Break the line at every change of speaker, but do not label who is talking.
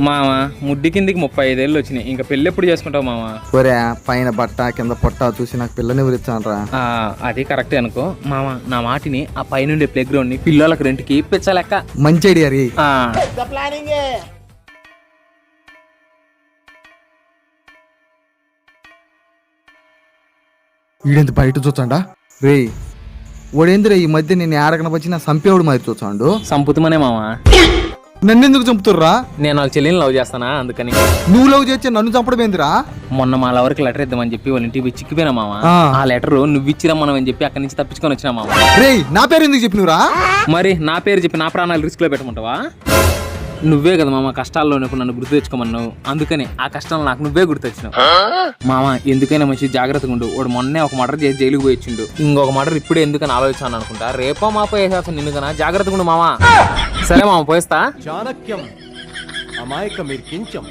మామ ముడ్డి కిందికి 35 ఏళ్ళు వచ్చినాయి. ఇంకా పెళ్ళి ఎప్పుడు చేసుకుంటావు మామ?
ఒరే పైన బట్ట కింద పొట్ట చూసి నాకు పిల్లని ఊరిచ్చానరా.
అది కరెక్టే అనుకో మామ. నా మాటిని ఆ పైనుండే ప్లే గ్రౌండ్ ని పిల్లలకి రెంట్కి ఇప్పించాలెక్క.
మంచి ఐడియా రీ. వీడెంత బయట చూచాండా రే. వాడేంద్రా ఈ మధ్య నేను ఏడకన వచ్చి నా సంపేవుడు మరి చూచాండు.
సంపుతమనే మామ.
నన్నెందుకు చంపుతుర్రా?
నేను వాళ్ళ చెల్లిని లవ్ చేస్తానా, అందుకని.
నువ్వు లవ్ చేస్తే నన్ను చంపడం ఏందిరా?
మొన్న మా లవర్కి లెటర్ ఇద్దామని చెప్పి వాళ్ళ ఇంటికి చిక్కిపోయినా మామ. ఆ లెటర్ నువ్వు ఇచ్చిరా మనం అని చెప్పి అక్కడి నుంచి తప్పించుకొని వచ్చినా మామ.
రే నా పేరు ఎందుకు చెప్పినవురా?
మరి నా పేరు చెప్పి నా ప్రాణాలు రిస్క్ లో పెట్టమంటావా? నువ్వే కదా మామ కష్టాల్లో నన్ను గుర్తు తెచ్చుకోమన్నావు, అందుకని ఆ కష్టాలు నాకు నువ్వే గుర్తు తెచ్చినావు మామ. ఎందుకైనా మంచి జాగ్రత్తగా ఉండు. వాడు మొన్నే ఒక మర్డర్ చేసి జైలుకి పోయి వచ్చిండు. ఇంకొక మర్డర్ ఇప్పుడే ఎందుకని ఆలోచించాను అనుకుంటా. రేపో మాపో వేసేస్తాను నిన్ను కన్నా. జాగ్రత్తగా ఉండు మామ. సరే మామ పోయిస్తా.
చాణక్యం అమాయక మీరు కించం.